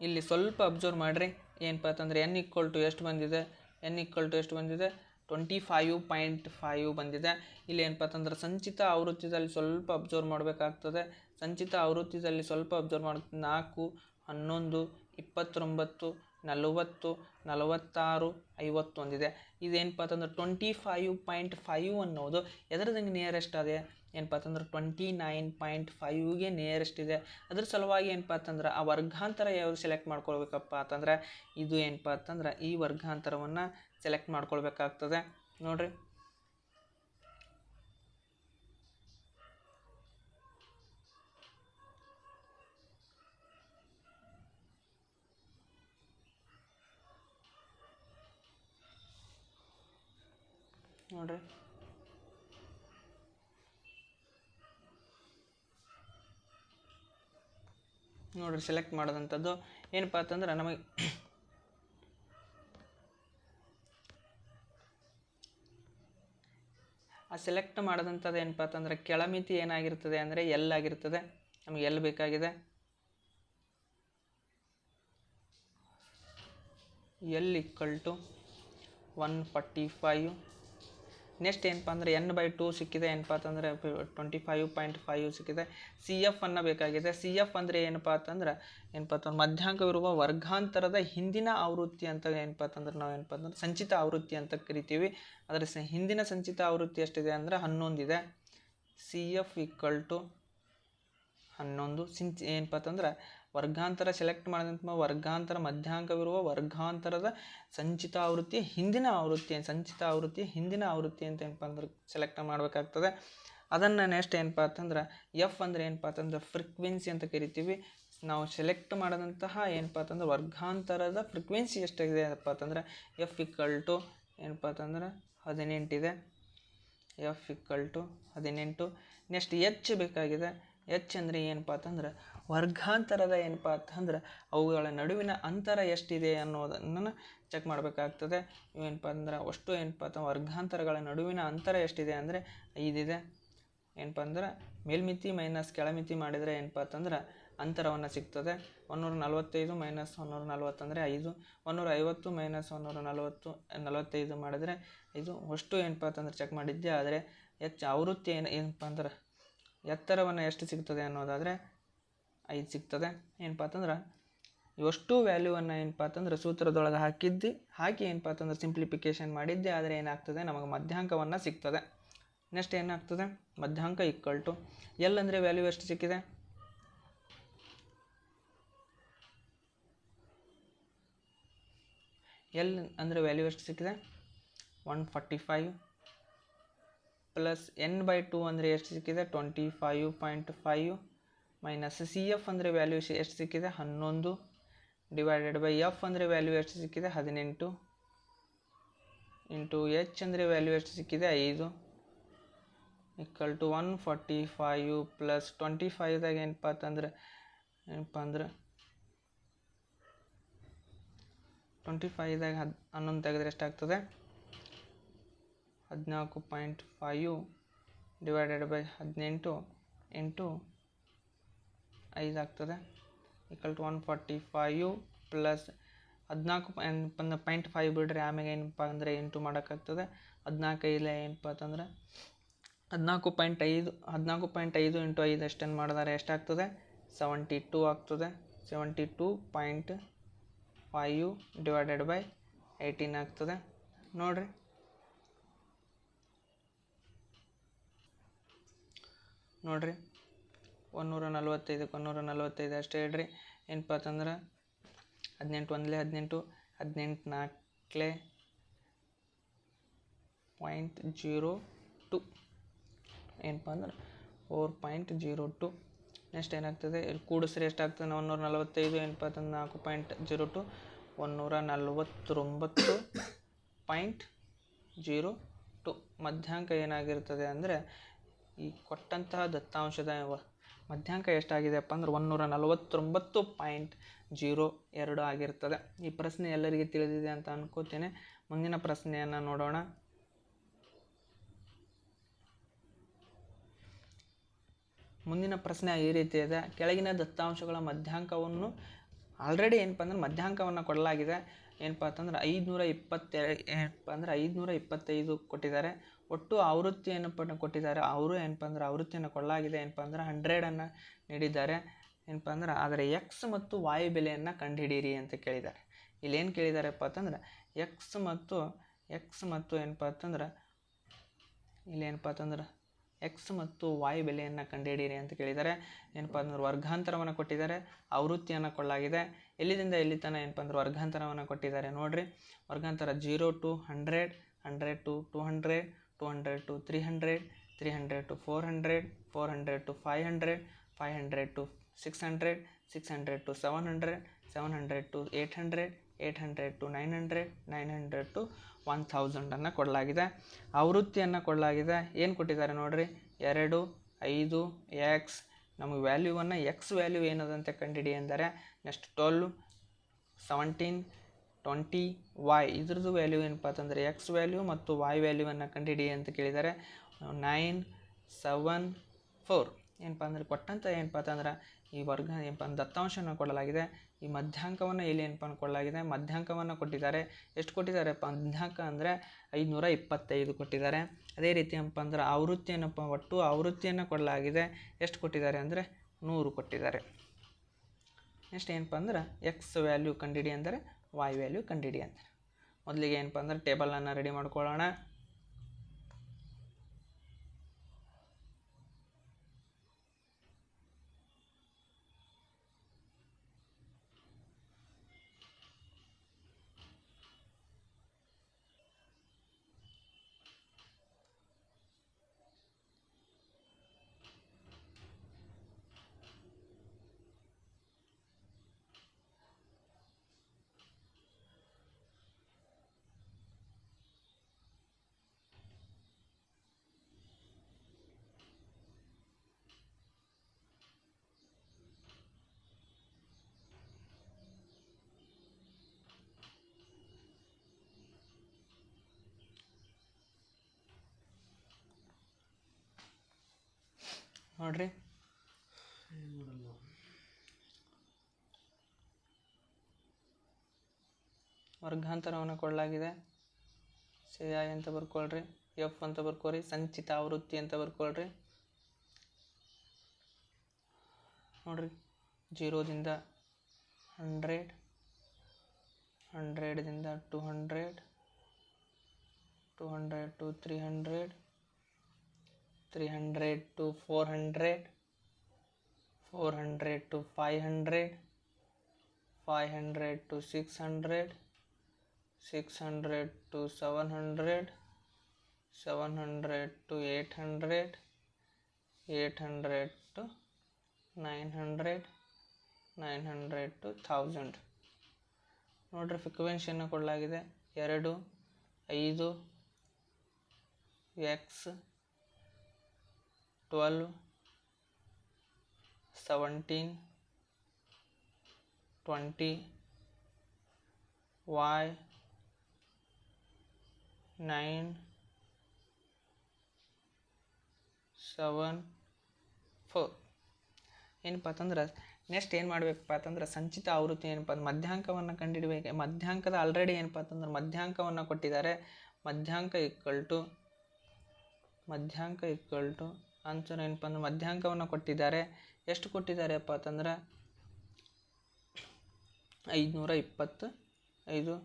ಇಲ್ಲಿ ಸ್ವಲ್ಪ ಅಬ್ಸರ್ವ್ ಮಾಡಿರಿ. ಏನಪ್ಪ ಅಂತಂದರೆ ಎನ್ ಈಕ್ವಲ್ ಟು ಎಷ್ಟು ಬಂದಿದೆ? ಎನ್ ಈಕ್ವಲ್ ಟು ಎಷ್ಟು ಬಂದಿದೆ? 25.5 ಬಂದಿದೆ. ಇಲ್ಲಿ ಏನಪ್ಪ ಅಂತಂದ್ರೆ ಸಂಚಿತ ಆವೃತ್ತಿಯಲ್ಲಿ ಸ್ವಲ್ಪ ಅಬ್ಸರ್ವ್ ಮಾಡಬೇಕಾಗ್ತದೆ. ಸಂಚಿತ ಆವೃತ್ತಿಯಲ್ಲಿ ಸ್ವಲ್ಪ ಅಬ್ಸರ್ವ್ ಮಾಡಿ 4, 11, 29, 40, 46, 50 ಒಂದಿದೆ. ಇದೇನಪ್ಪ ಅಂತಂದ್ರೆ 25.5 ಅನ್ನೋದು ಎದರದಂಗೆ ನಿಯರೆಸ್ಟ್ ಅದೇ? ಏನಪ್ಪ ಅಂತಂದ್ರೆ 29.5ಗೆ ನಿಯರೆಸ್ಟ್ ಇದೆ. ಅದ್ರ ಸಲುವಾಗಿ ಏನಪ್ಪ ಅಂತಂದ್ರೆ ಆ ವರ್ಗಾಂತರ ಯಾವುದು ಸೆಲೆಕ್ಟ್ ಮಾಡ್ಕೊಳ್ಬೇಕಪ್ಪ ಅಂತಂದ್ರೆ ಇದು ಏನಪ್ಪ ಅಂತಂದ್ರೆ ಈ ವರ್ಗಾಂತರವನ್ನು ಸೆಲೆಕ್ಟ್ ಮಾಡ್ಕೊಳ್ಬೇಕಾಗ್ತದೆ. ನೋಡ್ರಿ, ನೋಡ್ರಿ ನೋಡ್ರಿ ಸೆಲೆಕ್ಟ್ ಮಾಡೋದಂಥದ್ದು ಏನಪ್ಪ ಅಂತಂದ್ರೆ ನಮಗೆ ಆ ಸೆಲೆಕ್ಟ್ ಮಾಡೋದಂಥದ್ದು ಏನಪ್ಪ ಅಂತಂದ್ರೆ ಕೆಳಮಿತಿ ಏನಾಗಿರ್ತದೆ ಅಂದರೆ ಎಲ್ ಆಗಿರ್ತದೆ. ನಮಗೆ ಎಲ್ ಬೇಕಾಗಿದೆ. L equal to 145. ನೆಕ್ಸ್ಟ್ ಏನಪ್ಪ ಅಂದರೆ ಎನ್ ಬೈ 2 ಸಿಕ್ಕಿದೆ. ಏನಪ್ಪ ಅಂತಂದರೆ 25.5 ಸಿಕ್ಕಿದೆ. ಸಿ ಎಫ್ ಅನ್ನು ಬೇಕಾಗಿದೆ. ಸಿ ಎಫ್ ಅಂದರೆ ಏನಪ್ಪ ಅಂತಂದ್ರೆ ಮಧ್ಯಾಂಕವಿರುವ ವರ್ಗಾಂತರದ ಹಿಂದಿನ ಆವೃತ್ತಿ ಅಂತ ಏನಪ್ಪ ಅಂತಂದ್ರೆ ನಾವು ಏನಪ್ಪ ಅಂತಂದ್ರೆ ಸಂಚಿತ ಆವೃತ್ತಿ ಅಂತ ಕರಿತೀವಿ. ಅದರ ಹಿಂದಿನ ಸಂಚಿತ ಆವೃತ್ತಿ ಎಷ್ಟಿದೆ ಅಂದರೆ 11 ಇದೆ. C f equal to 11. ಏನಪ್ಪ ಅಂತಂದ್ರೆ ವರ್ಗಾಂತರ ಸೆಲೆಕ್ಟ್ ಮಾಡಿದಂಥ ವರ್ಗಾಂತರ ಮಧ್ಯಾಂಕವಿರುವ ವರ್ಗಾಂತರದ ಸಂಚಿತ ಆವೃತ್ತಿ ಹಿಂದಿನ ಆವೃತ್ತಿ, ಸಂಚಿತ ಆವೃತ್ತಿ ಹಿಂದಿನ ಆವೃತ್ತಿ ಅಂತ ಏನಪ್ಪ ಅಂದ್ರೆ ಸೆಲೆಕ್ಟ್ ಮಾಡಬೇಕಾಗ್ತದೆ. ಅದನ್ನು ನೆಕ್ಸ್ಟ್ ಏನಪ್ಪ ಅಂತಂದ್ರೆ ಎಫ್ ಅಂದರೆ ಏನಪ್ಪ ಅಂತಂದ್ರೆ ಫ್ರೀಕ್ವೆನ್ಸಿ ಅಂತ ಕರಿತೀವಿ. ನಾವು ಸೆಲೆಕ್ಟ್ ಮಾಡಿದಂತಹ ಏನಪ್ಪ ಅಂತಂದ್ರೆ ವರ್ಗಾಂತರದ ಫ್ರೀಕ್ವೆನ್ಸಿ ಎಷ್ಟಾಗಿದೆ ಏನಪ್ಪ ಅಂತಂದ್ರೆ ಎಫ್ ಈಕ್ವಲ್ ಟು ಏನಪ್ಪ ಅಂತಂದ್ರೆ 18 ಇದೆ. F equal to 18. Next h ಬೇಕಾಗಿದೆ. ಎಚ್ ಅಂದರೆ ಏನಪ್ಪ ಅಂತಂದ್ರೆ ವರ್ಗಾಂತರದ ಏನಪ್ಪ ಅಂತಂದ್ರೆ ಅವುಗಳ ನಡುವಿನ ಅಂತರ ಎಷ್ಟಿದೆ ಅನ್ನೋದನ್ನು ಚೆಕ್ ಮಾಡಬೇಕಾಗ್ತದೆ. ಏನಪ್ಪ ಅಂದ್ರೆ ಅಷ್ಟು ಏನಪ್ಪ ಅಂತಂದ್ರೆ ವರ್ಗಾಂತರಗಳ ನಡುವಿನ ಅಂತರ ಎಷ್ಟಿದೆ ಅಂದರೆ 5 ಇದೆ. ಏನಪ್ಪ ಅಂದ್ರೆ ಮೇಲ್ಮಿತಿ ಮೈನಸ್ ಕೆಳಮಿತಿ ಮಾಡಿದರೆ ಏನಪ್ಪ ಅಂತಂದ್ರೆ ಅಂತರವನ್ನು ಸಿಗ್ತದೆ. 145 ಮೈನಸ್ 140 ಅಂದರೆ 5. 150 ಮೈನಸ್ 140 45 ಮಾಡಿದರೆ 5. ಅಷ್ಟು ಏನಪ್ಪ ಅಂತಂದ್ರೆ ಚೆಕ್ ಮಾಡಿದ್ದೆ. ಆದರೆ ಆವೃತ್ತಿ ಏನಪ್ಪ ಅಂದ್ರೆ ಎತ್ತರವನ್ನು ಎಷ್ಟು ಸಿಗ್ತದೆ ಅನ್ನೋದಾದರೆ 5 ಸಿಗ್ತದೆ. ಏನಪ್ಪ ಅಂತಂದ್ರೆ ಇವಷ್ಟು ವ್ಯಾಲ್ಯೂವನ್ನು ಏನಪ್ಪ ಅಂತಂದ್ರೆ ಸೂತ್ರದೊಳಗೆ ಹಾಕಿ ಏನಪ್ಪ ಅಂತಂದ್ರೆ ಸಿಂಪ್ಲಿಫಿಕೇಶನ್ ಮಾಡಿದ್ದೆ. ಆದರೆ ಏನಾಗ್ತದೆ ನಮಗೆ ಮಧ್ಯಾಂಕವನ್ನು ಸಿಗ್ತದೆ. ನೆಕ್ಸ್ಟ್ ಏನಾಗ್ತದೆ ಮಧ್ಯಾಂಕ ಈಕ್ವಲ್ ಟು ಎಲ್ ಅಂದರೆ ವ್ಯಾಲ್ಯೂ ಎಷ್ಟು ಸಿಕ್ಕಿದೆ? ಎಲ್ ಅಂದರೆ ವ್ಯಾಲ್ಯೂ ಎಷ್ಟು ಸಿಕ್ಕಿದೆ? 145 ಪ್ಲಸ್ ಎನ್ ಬೈ 2 ಅಂದರೆ ಎಷ್ಟು ಸಿಕ್ಕಿದೆ? 25.5 ಮೈನಸ್ ಸಿ ಎಫ್ ಅಂದರೆ ವ್ಯಾಲ್ಯೂ ಎಷ್ಟು ಸಿಕ್ಕಿದೆ? 11 ಡಿವೈಡೆಡ್ ಬೈ ಎಫ್ ಅಂದರೆ ವ್ಯಾಲ್ಯೂ ಎಷ್ಟು ಸಿಕ್ಕಿದೆ? 18 ಇಂಟು ಎಚ್ ಅಂದರೆ ವ್ಯಾಲ್ಯೂ ಎಷ್ಟು ಸಿಕ್ಕಿದೆ? 5 ಈಕ್ವಲ್ ಟು 145 ಪ್ಲಸ್ 25ದಾಗ ಏನಪ್ಪ ಅಂತಂದ್ರೆ 25ದಾಗ 11 ತೆಗೆದ್ರೆ ಎಷ್ಟಾಗ್ತದೆ? 14.5 ಡಿವೈಡೆಡ್ ಬೈ 18 ಇಂಟು 5 ಆಗ್ತದೆ. ಈಕ್ವಲ್ ಟು 145 ಪ್ಲಸ್ 14.5 ಬಿಡ್ರಿ. ಆಮೇಲೆ ಏನಪ್ಪ ಅಂದರೆ ಇಂಟು ಮಾಡೋಕ್ಕಾಗ್ತದೆ. 14 ಏನಪ್ಪ ಅಂತಂದ್ರೆ 14.5 ಇಂಟು 5 ಎಷ್ಟನ್ನು ಮಾಡಿದರೆ ಎಷ್ಟಾಗ್ತದೆ? 72 ಆಗ್ತದೆ. 72.5 ಡಿವೈಡೆಡ್ ಬೈ 18 ಆಗ್ತದೆ. ನೋಡಿರಿ, ನೋಡಿರಿ 145 145 ಅಷ್ಟೇ ಹೇಳ್ರಿ. ಏನಪ್ಪ ಅಂತಂದ್ರೆ 18 ಒಂದಲೇ 18 18 4 0.02 ಏನಪ್ಪ ಅಂದ್ರೆ 4.02. ನೆಕ್ಸ್ಟ್ ಏನಾಗ್ತದೆ ಇಲ್ಲಿ ಕೂಡಿಸ್ರೆ ಎಷ್ಟಾಗ್ತದೆ? 145 ಏನಪ್ಪ ಅಂತಂದ್ರೆ 4.02 149.02 ಒಟ್ಟು ಮಧ್ಯಾಂಕ ಏನಾಗಿರ್ತದೆ ಅಂದರೆ ಈ ಕೊಟ್ಟಂತಹ ದತ್ತಾಂಶದ ಮಧ್ಯಾಂಕ ಎಷ್ಟಾಗಿದೆಯಪ್ಪ ಅಂದ್ರೆ 149.02 ಆಗಿರ್ತದೆ. ಈ ಪ್ರಶ್ನೆ ಎಲ್ಲರಿಗೆ ತಿಳಿದಿದೆ ಅಂತ ಅನ್ಕೋತೇನೆ. ಮುಂದಿನ ಪ್ರಶ್ನೆಯನ್ನು ನೋಡೋಣ. ಮುಂದಿನ ಪ್ರಶ್ನೆ ಈ ರೀತಿ ಇದೆ. ಕೆಳಗಿನ ದತ್ತಾಂಶಗಳ ಮಧ್ಯಾಂಕವನ್ನು ಆಲ್ರೆಡಿ ಏನಪ್ಪ ಅಂದ್ರೆ ಮಧ್ಯಾಂಕವನ್ನು ಕೊಡಲಾಗಿದೆ. ಏನಪ್ಪ ಅಂತಂದ್ರೆ 525 ಕೊಟ್ಟಿದ್ದಾರೆ. ಒಟ್ಟು ಆವೃತ್ತಿ ಏನಪ್ಪ ಕೊಟ್ಟಿದ್ದಾರೆ, ಅವರು ಏನಪ್ಪ ಅಂದ್ರೆ ಆವೃತ್ತಿಯನ್ನು ಕೊಡಲಾಗಿದೆ. ಏನಪ್ಪ ಅಂದ್ರೆ 100 ನೀಡಿದ್ದಾರೆ. ಏನಪ್ಪ ಅಂದ್ರೆ ಅದರ ಎಕ್ಸ್ ಮತ್ತು ವಾಯು ಬೆಲೆಯನ್ನು ಕಂಡುಹಿಡಿಯಿರಿ ಅಂತ ಕೇಳಿದ್ದಾರೆ. ಇಲ್ಲಿ ಏನು ಕೇಳಿದಾರೆಪ್ಪ ಅಂತಂದ್ರೆ ಎಕ್ಸ್ ಮತ್ತು ಏನಪ್ಪ ಅಂತಂದ್ರೆ ಇಲ್ಲೇನಪ್ಪ ಅಂತಂದ್ರೆ ಎಕ್ಸ್ ಮತ್ತು ವಾಯು ಬೆಲೆಯನ್ನು ಕಂಡುಹಿಡಿಯಿರಿ ಅಂತ ಕೇಳಿದ್ದಾರೆ. ಏನಪ್ಪ ಅಂದ್ರೆ ವರ್ಗಾಂತರವನ್ನು ಕೊಟ್ಟಿದ್ದಾರೆ, ಆವೃತ್ತಿಯನ್ನು ಕೊಡಲಾಗಿದೆ. ಎಲ್ಲಿಂದ ಎಲ್ಲಿ ತನಕ ಏನಪ್ಪ ಅಂದ್ರೆ ವರ್ಗಾಂತರವನ್ನು ಕೊಟ್ಟಿದ್ದಾರೆ ನೋಡ್ರಿ. ವರ್ಗಾಂತರ 0 to 100, 100 to 200, 200 to 300, 300 to 400, 400 to 500, 500 to 600, 600 to 700, 700 to 800, 800 to 900, 900 to 1000 ಕೊಡಲಾಗಿದೆ. ಆವೃತ್ತಿಯನ್ನು ಕೊಡಲಾಗಿದೆ. ಏನು ಕೊಟ್ಟಿದ್ದಾರೆ ನೋಡ್ರಿ, 2, 5, ಎಕ್ಸ್. ನಮಗೆ ವ್ಯಾಲ್ಯೂವನ್ನು ಎಕ್ಸ್ ವ್ಯಾಲ್ಯೂ ಏನದಂತೆ ಕಂಡುಹಿಡಿ ಎಂದರೆ ನೆಕ್ಸ್ಟ್ 12, 17, 20 ವಾಯ್. ಇದ್ರದ್ದು ವ್ಯಾಲ್ಯೂ ಏನಪ್ಪ ಅಂತಂದರೆ ಎಕ್ಸ್ ವ್ಯಾಲ್ಯೂ ಮತ್ತು ವಾಯ್ ವ್ಯಾಲ್ಯೂವನ್ನು ಕಂಡುಹಿಡಿ ಅಂತ ಕೇಳಿದ್ದಾರೆ. 9, 7, 4 ಏನಪ್ಪ ಅಂದರೆ ಕೊಟ್ಟಂಥ ಏನಪ್ಪ ಅಂತಂದ್ರೆ ಈ ವರ್ಗ ಏನಪ್ಪ ಅಂದ್ರೆ ದತ್ತಾಂಶವನ್ನು ಕೊಡಲಾಗಿದೆ. ಈ ಮಧ್ಯಾಂಕವನ್ನು ಇಲ್ಲಿ ಏನಪ್ಪ ಕೊಡಲಾಗಿದೆ, ಮಧ್ಯಾಂಕವನ್ನು ಕೊಟ್ಟಿದ್ದಾರೆ. ಎಷ್ಟು ಕೊಟ್ಟಿದ್ದಾರೆಪ್ಪ ಮಧ್ಯಾಂಕ ಅಂದರೆ 525 ಕೊಟ್ಟಿದ್ದಾರೆ. ಅದೇ ರೀತಿ ಏನಪ್ಪ ಅಂದ್ರೆ ಒಟ್ಟು ಆವೃತ್ತಿಯನ್ನು ಕೊಡಲಾಗಿದೆ. ಎಷ್ಟು ಕೊಟ್ಟಿದ್ದಾರೆ ಅಂದರೆ 100 ಕೊಟ್ಟಿದ್ದಾರೆ. ನೆಕ್ಸ್ಟ್ ಏನಪ್ಪ ಅಂದ್ರೆ ಎಕ್ಸ್ ವ್ಯಾಲ್ಯೂ ಕಂಡುಹಿಡಿ ಅಂದರೆ ವಾಯ್ ವ್ಯಾಲ್ಯೂ ಕಂಡುಹಿಡಿ ಅಂತಾರೆ. ಮೊದಲಿಗೆ ಏನಪ್ಪ ಅಂದ್ರೆ ಟೇಬಲನ್ನು ರೆಡಿ ಮಾಡ್ಕೊಳ್ಳೋಣ. ನೋಡ್ರಿ, ವರ್ಗಾಂತರವನ್ನು ಕೊಡಲಾಗಿದೆ. CI ಅಂತ ಬರ್ಕೊಳ್ರಿ, ಎಫ್ ಅಂತ ಬರ್ಕೊಳ್ರಿ, ಸಂಚಿತ ಆವೃತ್ತಿ ಅಂತ ಬರ್ಕೊಳ್ರಿ. ನೋಡ್ರಿ, 0ದಿಂದ 100, 100ದಿಂದ 200, 200 to 300, 300 to 400, 400 to 500, 500 to 600, 600 to 700, 700 to 800, 800 to 900, 900 to 1000. ನೋಡ್ರಿ, ಫ್ರೀಕ್ವೆನ್ಸಿಯನ್ನು ಕೊಡಲಾಗಿದೆ. 2, 5, ಎಕ್ಸ್, 12, 17, 20 ವಾಯ್, 9, 7, 4 ಏನಪ್ಪ ಅಂತಂದ್ರೆ ನೆಕ್ಸ್ಟ್ ಏನು ಮಾಡಬೇಕಪ್ಪ ಅಂತಂದ್ರೆ ಸಂಚಿತ ಆವೃತ್ತಿ ಏನಪ್ಪ ಅಂದ್ರೆ ಮಧ್ಯಾಂಕವನ್ನು ಕಂಡುಹಿಡಬೇಕು. ಮಧ್ಯಾಂಕದ ಆಲ್ರೆಡಿ ಏನಪ್ಪ ಅಂತಂದ್ರೆ ಮಧ್ಯಾಂಕವನ್ನು ಕೊಟ್ಟಿದ್ದಾರೆ. ಮಧ್ಯಾಂಕ ಈಕ್ವಲ್ ಟು ಆನ್ಸರ್ ಏನಪ್ಪ ಅಂದ್ರೆ ಮಧ್ಯಾಂಕವನ್ನು ಕೊಟ್ಟಿದ್ದಾರೆ. ಎಷ್ಟು ಕೊಟ್ಟಿದ್ದಾರೆಪ್ಪ ಅಂತಂದ್ರೆ 525.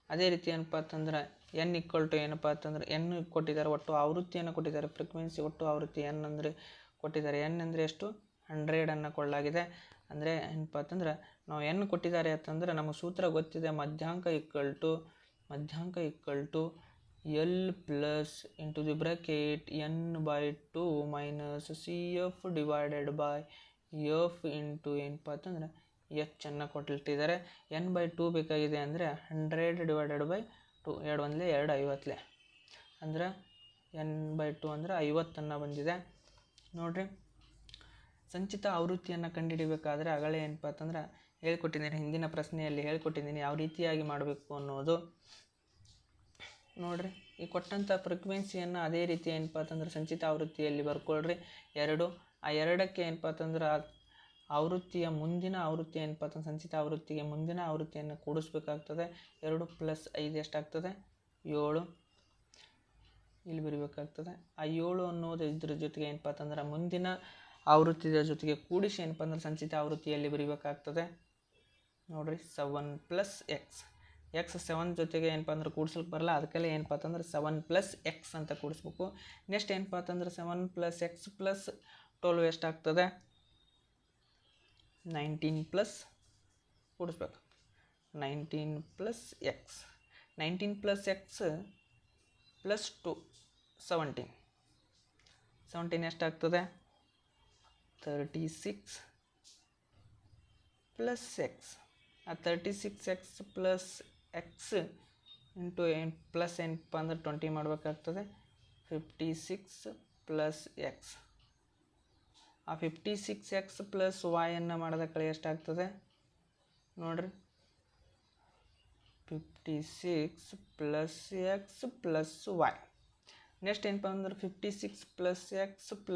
ಅದೇ ರೀತಿ ಏನಪ್ಪ ಅಂತಂದ್ರೆ ಎನ್ ಈಕ್ವಲ್ ಟು ಏನಪ್ಪ ಅಂತಂದ್ರೆ ಎನ್ ಕೊಟ್ಟಿದ್ದಾರೆ. ಒಟ್ಟು ಆವೃತ್ತಿಯನ್ನು ಕೊಟ್ಟಿದ್ದಾರೆ. ಫ್ರೀಕ್ವೆನ್ಸಿ ಒಟ್ಟು ಆವೃತ್ತಿ ಎನ್ ಅಂದರೆ ಕೊಟ್ಟಿದ್ದಾರೆ. ಎನ್ ಅಂದರೆ ಎಷ್ಟು 100 ಕೊಡಲಾಗಿದೆ. ಅಂದರೆ ಏನಪ್ಪ ಅಂತಂದ್ರೆ ನಾವು ಎನ್ ಕೊಟ್ಟಿದ್ದಾರೆ ಅಂತಂದ್ರೆ ನಮಗೆ ಸೂತ್ರ ಗೊತ್ತಿದೆ. ಮಧ್ಯಾಂಕ equal to L plus into the bracket n/2 minus CF divided by F into ಏನಪ್ಪ ಅಂತಂದ್ರೆ ಎಚ್ ಅನ್ನು ಕೊಟ್ಟಿಟ್ಟಿದ್ದಾರೆ. n/2 ಬೇಕಾಗಿದೆ ಅಂದರೆ 100 ಡಿವೈಡೆಡ್ ಬೈ 2, 2 1 2 50. ಅಂದ್ರೆ n/2 ಅಂದರೆ 50 ಬಂದಿದೆ ನೋಡಿರಿ. ಸಂಚಿತ ಆವೃತ್ತಿಯನ್ನು ಕಂಡುಹಿಡಿಬೇಕಾದ್ರೆ ಆಗಲೇ ಏನಪ್ಪ ಅಂತಂದ್ರೆ ಹೇಳ್ಕೊಟ್ಟಿದ್ದೀನಿ, ಹಿಂದಿನ ಪ್ರಶ್ನೆಯಲ್ಲಿ ಹೇಳ್ಕೊಟ್ಟಿದ್ದೀನಿ ಯಾವ ರೀತಿಯಾಗಿ ಮಾಡಬೇಕು ಅನ್ನೋದು. ನೋಡಿರಿ, ಈ ಕೊಟ್ಟಂಥ ಫ್ರೀಕ್ವೆನ್ಸಿಯನ್ನು ಅದೇ ರೀತಿ ಏನಪ್ಪ ಅಂತಂದ್ರೆ ಸಂಚಿತ ಆವೃತ್ತಿಯಲ್ಲಿ ಬರ್ಕೊಳ್ರಿ 2. ಆ 2ಕ್ಕೆ ಏನಪ್ಪ ಅಂತಂದ್ರೆ ಆವೃತ್ತಿಯ ಮುಂದಿನ ಆವೃತ್ತಿ ಏನಪ್ಪ ಅಂತಂದ್ರೆ ಸಂಚಿತ ಆವೃತ್ತಿಗೆ ಮುಂದಿನ ಆವೃತ್ತಿಯನ್ನು ಕೂಡಿಸ್ಬೇಕಾಗ್ತದೆ. 2 + 5 ಎಷ್ಟಾಗ್ತದೆ? 7 ಇಲ್ಲಿ ಬರೀಬೇಕಾಗ್ತದೆ. ಆ 7 ಅನ್ನೋದು ಇದ್ರ ಜೊತೆಗೆ ಏನಪ್ಪ ಅಂತಂದ್ರೆ ಮುಂದಿನ ಆವೃತ್ತಿಯ ಜೊತೆಗೆ ಕೂಡಿಸಿ ಏನಪ್ಪ ಅಂದ್ರೆ ಸಂಚಿತ ಆವೃತ್ತಿಯಲ್ಲಿ ಬರೀಬೇಕಾಗ್ತದೆ. ನೋಡಿರಿ 7 + x. x 7 ಜೊತೆಗೆ ಏನಪ್ಪ ಅಂದ್ರೆ ಕೂಡ್ಸಲಿಕ್ಕೆ ಬರಲ್ಲ, ಅದಕ್ಕೆಲ್ಲ ಏನಪ್ಪ ಅಂತಂದ್ರೆ 7 + x ಅಂತ ಕೂಡಿಸ್ಬೇಕು. ನೆಕ್ಸ್ಟ್ ಏನಪ್ಪ ಅಂತಂದ್ರೆ 7 + x + 12 ಎಷ್ಟಾಗ್ತದೆ? 19 ಪ್ಲಸ್ ಕೂಡಿಸ್ಬೇಕು. 19 + x. 19 + x + 2 17. 17 ಎಷ್ಟಾಗ್ತದೆ? 36 + x. ಆ 36x + x ಇಂಟು ಪ್ಲಸ್ ಏನಪ್ಪ ಅಂದ್ರೆ 20 ಮಾಡಬೇಕಾಗ್ತದೆ. 56 + x. ಆ 56x + y ಅನ್ನು ಮಾಡಿದ ಕಳೆ ಎಷ್ಟಾಗ್ತದೆ ನೋಡಿರಿ? 56 + x + y. ನೆಕ್ಸ್ಟ್ ಏನಪ್ಪ ಅಂದ್ರೆ 56 + x +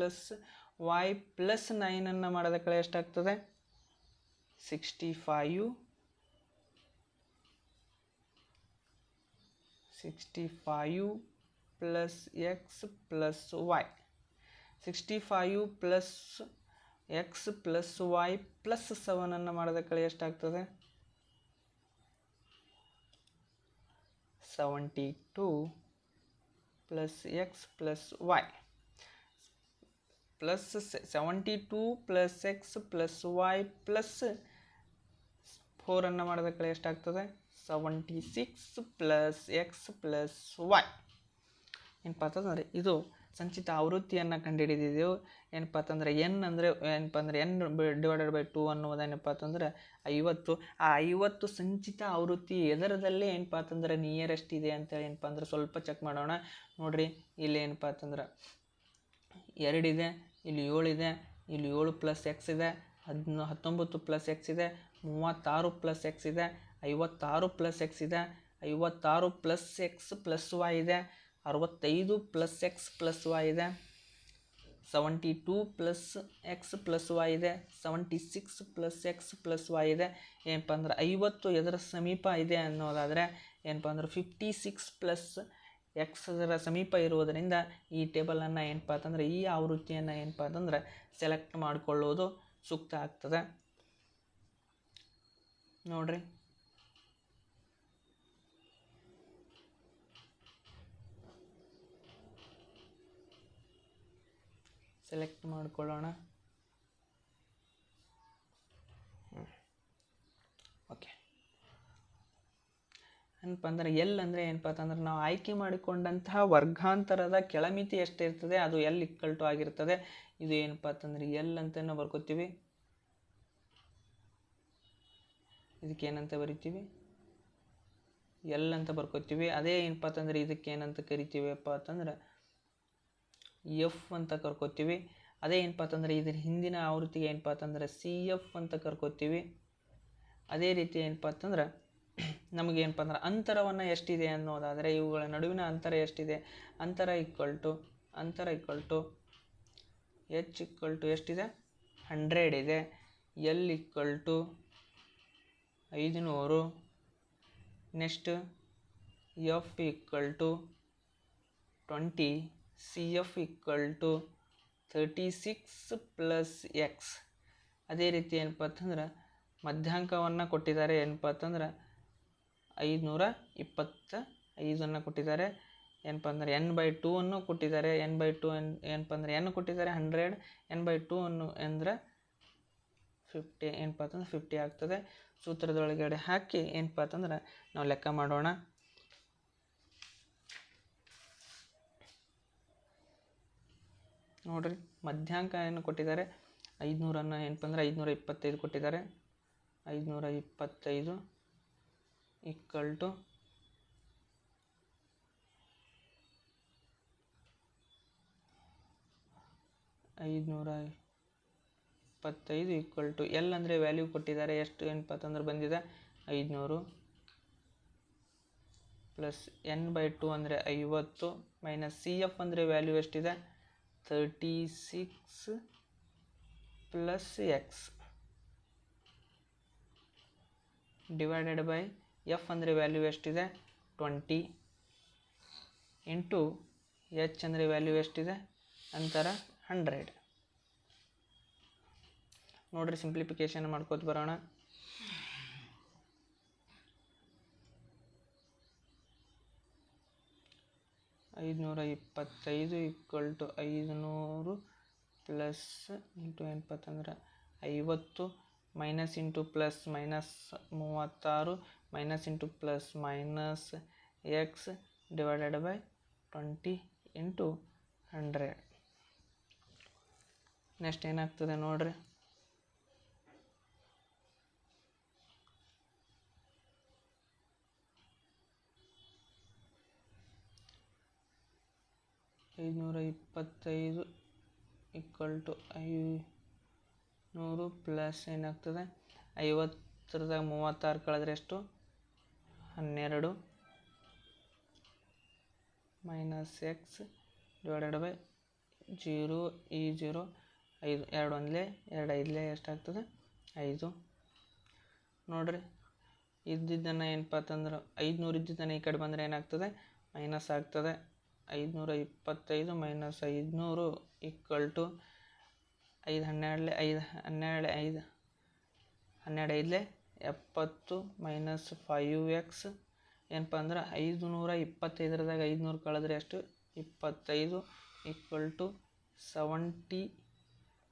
y + 9 ಅನ್ನು ಮಾಡಿದ ಕಳೆ ಎಷ್ಟಾಗ್ತದೆ? 65 + x + y. 65 + x + y + 7 ಅನ್ನು ಮಾಡಿದ ಕಳೆ ಎಷ್ಟಾಗ್ತದೆ? 72 + x + y plus 72 + x + y + 4 ಅನ್ನು ಮಾಡಿದ ಕಳೆ ಎಷ್ಟಾಗ್ತದೆ? 76 + x + y. ಏನಪ್ಪ ಅಂತಂದರೆ ಇದು ಸಂಚಿತ ಆವೃತ್ತಿಯನ್ನು ಕಂಡುಹಿಡಿದಿದ್ದೆವು. ಏನಪ್ಪ ಅಂತಂದರೆ n ಅಂದರೆ ಏನಪ್ಪ ಅಂದರೆ n/2 ಅನ್ನೋದೇನಪ್ಪ ಅಂತಂದರೆ 50. ಆ 50 ಸಂಚಿತ ಆವೃತ್ತಿ ಎದರದಲ್ಲೇ ಏನಪ್ಪ ಅಂತಂದರೆ ನಿಯರೆಸ್ಟ್ ಇದೆ ಅಂತೇಳಿ ಏನಪ್ಪ ಅಂದ್ರೆ ಸ್ವಲ್ಪ ಚೆಕ್ ಮಾಡೋಣ. ನೋಡಿರಿ, ಇಲ್ಲಿ ಏನಪ್ಪ ಅಂತಂದ್ರೆ 2 ಇದೆ, ಇಲ್ಲಿ 7 ಇದೆ, ಇಲ್ಲಿ 7 + x ಇದೆ, 19 + x ಇದೆ, 36 + x ಇದೆ, 56 + x ಇದೆ, 56 + x + y ಇದೆ, 65 + x + y ಇದೆ, 72 + x + y ಇದೆ, 76 + x + y ಇದೆ. ಏನಪ್ಪ ಅಂದ್ರೆ 50 ಎದರ ಸಮೀಪ ಇದೆ ಅನ್ನೋದಾದರೆ ಏನಪ್ಪ ಅಂದ್ರೆ 56 + x ಅದರ ಸಮೀಪ ಇರುವುದರಿಂದ ಈ ಟೇಬಲನ್ನು ಏನಪ್ಪ ಅಂತಂದರೆ ಈ ಆವೃತ್ತಿಯನ್ನು ಏನಪ್ಪ ಅಂತಂದ್ರೆ ಸೆಲೆಕ್ಟ್ ಮಾಡಿಕೊಳ್ಳೋದು ಸೂಕ್ತ ಆಗ್ತದೆ. ನೋಡಿರಿ, ಸೆಲೆಕ್ಟ್ ಮಾಡಿಕೊಳ್ಳೋಣ. ಓಕೆ, ಏನಪ್ಪ ಅಂದರೆ ಎಲ್ ಅಂದರೆ ಏನಪ್ಪ ಅಂತಂದ್ರೆ ನಾವು ಆಯ್ಕೆ ಮಾಡಿಕೊಂಡಂತಹ ವರ್ಗಾಂತರದ ಕೆಳಮಿತಿ ಎಷ್ಟಿರ್ತದೆ ಅದು ಎಲ್ = ಆಗಿರ್ತದೆ. ಇದು ಏನಪ್ಪ ಅಂತಂದ್ರೆ ಎಲ್ ಅಂತ ನಾವು ಬರ್ಕೋತೀವಿ. ಇದಕ್ಕೆ ಏನಂತ ಬರಿತೀವಿ? ಎಲ್ ಅಂತ ಬರ್ಕೋತೀವಿ. ಅದೇ ಏನಪ್ಪ ಅಂತಂದ್ರೆ ಇದಕ್ಕೆ ಏನಂತ ಕರಿತೀವಿಪ್ಪ ಅಂತಂದ್ರೆ ಎಫ್ ಅಂತ ಕರ್ಕೋತೀವಿ. ಅದೇ ಏನಪ್ಪ ಅಂತಂದರೆ ಇದ್ರ ಹಿಂದಿನ ಆವೃತ್ತಿಗೆ ಏನಪ್ಪ ಅಂತಂದ್ರೆ CF ಅಂತ ಕರ್ಕೋತೀವಿ. ಅದೇ ರೀತಿ ಏನಪ್ಪ ಅಂತಂದ್ರೆ ನಮಗೇನಪ್ಪ ಅಂದ್ರೆ ಅಂತರವನ್ನು ಎಷ್ಟಿದೆ ಅನ್ನೋದಾದರೆ ಇವುಗಳ ನಡುವಿನ ಅಂತರ ಎಷ್ಟಿದೆ? ಅಂತರ H ಎಷ್ಟಿದೆ? 100 ಇದೆ. L = 500. Next F = 20. CF = 36 + x. ಅದೇ ರೀತಿ ಏನಪ್ಪ ಅಂತಂದ್ರೆ ಮಧ್ಯಾಂಕವನ್ನು ಕೊಟ್ಟಿದ್ದಾರೆ. ಏನಪ್ಪ ಅಂತಂದ್ರೆ 525 ಕೊಟ್ಟಿದ್ದಾರೆ. ಏನಪ್ಪ ಅಂದರೆ n/2 ಅನ್ನು ಕೊಟ್ಟಿದ್ದಾರೆ. n/2 ಏನಪ್ಪ ಅಂದರೆ n ಕೊಟ್ಟಿದ್ದಾರೆ 100, n/2 ಅಂದರೆ 50 ಏನಪ್ಪ ಅಂತಂದ್ರೆ 50 ಆಗ್ತದೆ. ಸೂತ್ರದೊಳಗಡೆ ಹಾಕಿ ಏನಪ್ಪ ಅಂತಂದ್ರೆ ನಾವು ಲೆಕ್ಕ ಮಾಡೋಣ. ನೋಡಿರಿ, ಮಧ್ಯಾಂಕ ಏನು ಕೊಟ್ಟಿದ್ದಾರೆ? 500 ಏನಪ್ಪ ಅಂದರೆ 525 ಕೊಟ್ಟಿದ್ದಾರೆ. 525 = 525 ಈಕ್ವಲ್ ಟು ಎಲ್ ಅಂದರೆ ವ್ಯಾಲ್ಯೂ ಕೊಟ್ಟಿದ್ದಾರೆ ಎಷ್ಟು ಏನಪ್ಪ ಅಂತಂದ್ರೆ ಬಂದಿದೆ 500 ಪ್ಲಸ್ n/2 ಅಂದರೆ 50 ಮೈನಸ್ ಸಿ ಎಫ್ ಅಂದರೆ ವ್ಯಾಲ್ಯೂ ಎಷ್ಟಿದೆ 36 plus X divided by F ಅಂದರೆ ವ್ಯಾಲ್ಯೂ ಎಷ್ಟಿದೆ 20 ಇಂಟು ಎಚ್ ಅಂದರೆ ವ್ಯಾಲ್ಯೂ ಎಷ್ಟಿದೆ ಅಂತರ 100. ನೋಡ್ರಿ ಸಿಂಪ್ಲಿಫಿಕೇಶನ್ ಮಾಡ್ಕೋತ ಬರೋಣ. 525 ಈಕ್ವಲ್ ಟು 500 ಪ್ಲಸ್ ಇಂಟು ಏನಪ್ಪ ಅಂತಂದ್ರೆ 50 minus into plus minus 36 minus into plus minus X divided by 20 into 100. Next ಏನಾಗ್ತದೆ ನೋಡ್ರಿ 525 ಈಕ್ವಲ್ ಟು 500 ಪ್ಲಸ್ ಏನಾಗ್ತದೆ 50ದಾಗ 36 ಕಳೆದ್ರೆ ಎಷ್ಟು 12 ಮೈನಸ್ ಎಕ್ಸ್ ಡಿವೈಡೆಡ್ ಬೈ 0 ಈ 0 5 2 ಒಂದಲೇ 2 5ಲೇ ಎಷ್ಟಾಗ್ತದೆ 5. ನೋಡ್ರಿ ಇದ್ದಿದ್ದನ್ನು ಏನಪ್ಪ ಅಂತಂದ್ರೆ 500 ಇದ್ದಿದ್ದನ್ನು ಈ ಕಡೆ ಬಂದರೆ ಏನಾಗ್ತದೆ ಮೈನಸ್ ಆಗ್ತದೆ. 525 ಮೈನಸ್ 500 ಈಕ್ವಲ್ ಟು 5 12 5 12 5 12 5ಲೇ 70 ಮೈನಸ್ 5x ಏನಪ್ಪ ಅಂದ್ರೆ 525ದಾಗ 500 ಕಳೆದ್ರೆ ಎಷ್ಟು 25 ಈಕ್ವಲ್ ಟು 70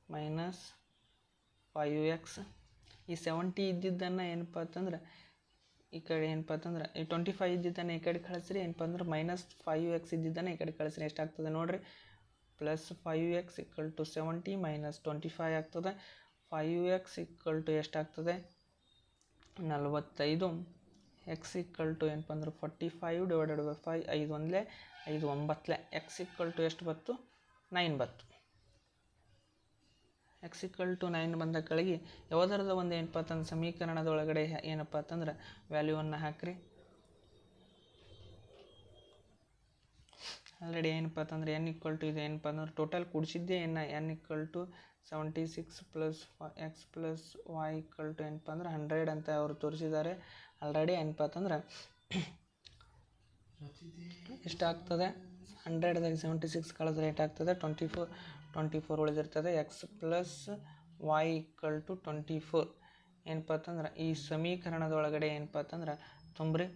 ಮೈನಸ್ 5x. ಈ 70 ಇದ್ದಿದ್ದನ್ನು ಏನಪ್ಪ ಅಂತಂದ್ರೆ ಈ ಕಡೆ ಏನಪ್ಪ ಅಂತಂದ್ರೆ ಈ 25 ಇದ್ದಿದ್ದನ್ನು ಈ ಕಡೆ ಕಳಿಸ್ರಿ ಏನಪ್ಪ ಅಂದ್ರೆ ಮೈನಸ್ 5x ಇದ್ದಿದ್ದನ್ನು ಈ ಕಡೆ ಕಳಿಸ್ರಿ ಎಷ್ಟಾಗ್ತದೆ ನೋಡ್ರಿ plus 5x equal to 70 minus 25 ಆಗ್ತದೆ. 5x ಈಕ್ವಲ್ ಟು ಎಷ್ಟಾಗ್ತದೆ 45 ಎಕ್ಸ್ ಈಕ್ವಲ್ ಟು ಏನಪ್ಪ ಅಂದ್ರೆ 45 ಡಿವೈಡೆಡ್ ಬೈ 5 5 ಒಂದಲೇ 5 9ಲೇ ಎಕ್ಸ್ ಈಕ್ವಲ್ ಟು ಎಷ್ಟು ಬತ್ತು 9 ಬತ್ತು. ಎಕ್ಸ್ ಈಕ್ವಲ್ ಟು 9 ಬಂದ ಕೆಳಗೆ ಯಾವುದರದ ಒಂದು ಏನಪ್ಪ ಅಂತಂದ್ರೆ ಸಮೀಕರಣದ ಒಳಗಡೆ ಏನಪ್ಪ ಅಂತಂದ್ರೆ ವ್ಯಾಲ್ಯೂವನ್ನು ಹಾಕ್ರಿ. ಆಲ್ರೆಡಿ ಏನಪ್ಪ ಅಂತಂದ್ರೆ ಎನ್ ಈಕ್ವಲ್ ಟು ಇದು ಏನಪ್ಪ ಅಂದ್ರೆ ಟೋಟಲ್ ಕೂಡಿಸಿದ್ದೇ N equal to 76 plus X plus Y equal to ಏನಪ್ಪ ಅಂದ್ರೆ 100 ಅಂತ ಅವರು ತೋರಿಸಿದ್ದಾರೆ. ಆಲ್ರೆಡಿ ಏನಪ್ಪ ಅಂತಂದ್ರೆ ಎಷ್ಟಾಗ್ತದೆ 100ದಾಗ 76 ಕಳೆದ್ರೆ ಏಟಾಗ್ತದೆ 24 ಉಳಿದಿರ್ತದೆ. X plus Y equal to 24 ಏನಪ್ಪ ಅಂತಂದ್ರೆ ಈ ಸಮೀಕರಣದ ಒಳಗಡೆ ಏನಪ್ಪ ಅಂತಂದ್ರೆ ತುಂಬ್ರಿ.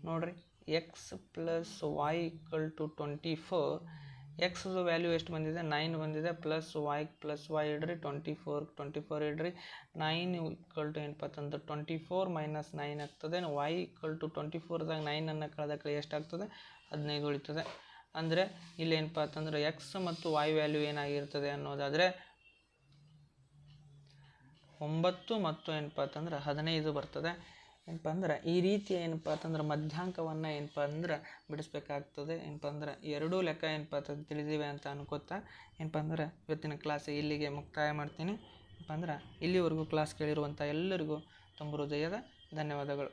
ನೋಡ್ರಿ X plus Y equal to 24 ಎಕ್ಸ್ದು ವ್ಯಾಲ್ಯೂ ಎಷ್ಟು ಬಂದಿದೆ 9 ಬಂದಿದೆ ಪ್ಲಸ್ ವೈ ಇಡ್ರಿ 24 ಇಡ್ರಿ 9 ಈಕ್ವಲ್ ಟು ಏನಪ್ಪ ಅಂತಂದ್ರೆ 24 ಮೈನಸ್ 9 ಆಗ್ತದೆ. ವೈ ಈಕ್ವಲ್ ಟು 24ದಾಗ 9ಅನ್ನು ಕಳೆದ ಎಷ್ಟಾಗ್ತದೆ 15 ಉಳಿತದೆ. ಅಂದರೆ ಇಲ್ಲಿ ಏನಪ್ಪ ಅಂತಂದ್ರೆ ಎಕ್ಸ್ ಮತ್ತು ವೈ ವ್ಯಾಲ್ಯೂ ಏನಾಗಿರ್ತದೆ ಅನ್ನೋದಾದರೆ 9 ಮತ್ತು ಏನಪ್ಪ ಅಂತಂದ್ರೆ 15 ಬರ್ತದೆ. ಏನಪ್ಪ ಅಂದ್ರೆ ಈ ರೀತಿ ಏನಪ್ಪ ಅಂತಂದ್ರೆ ಮಧ್ಯಾಂಕವನ್ನು ಏನಪ್ಪ ಅಂದ್ರೆ ಬಿಡಿಸ್ಬೇಕಾಗ್ತದೆ. ಏನಪ್ಪ ಅಂದ್ರೆ ಎರಡೂ ಲೆಕ್ಕ ಏನಪ್ಪ ಅಂತ ತಿಳಿದಿವೆ ಅಂತ ಅನ್ಕೋತಾ ಏನಪ್ಪ ಅಂದ್ರೆ ಇವತ್ತಿನ ಕ್ಲಾಸ್ ಇಲ್ಲಿಗೆ ಮುಕ್ತಾಯ ಮಾಡ್ತೀನಿ. ಏನಪ್ಪ ಅಂದ್ರೆ ಇಲ್ಲಿವರೆಗೂ ಕ್ಲಾಸ್ ಕೇಳಿರುವಂಥ ಎಲ್ಲರಿಗೂ ತುಂಬ ಹೃದಯದ ಧನ್ಯವಾದಗಳು.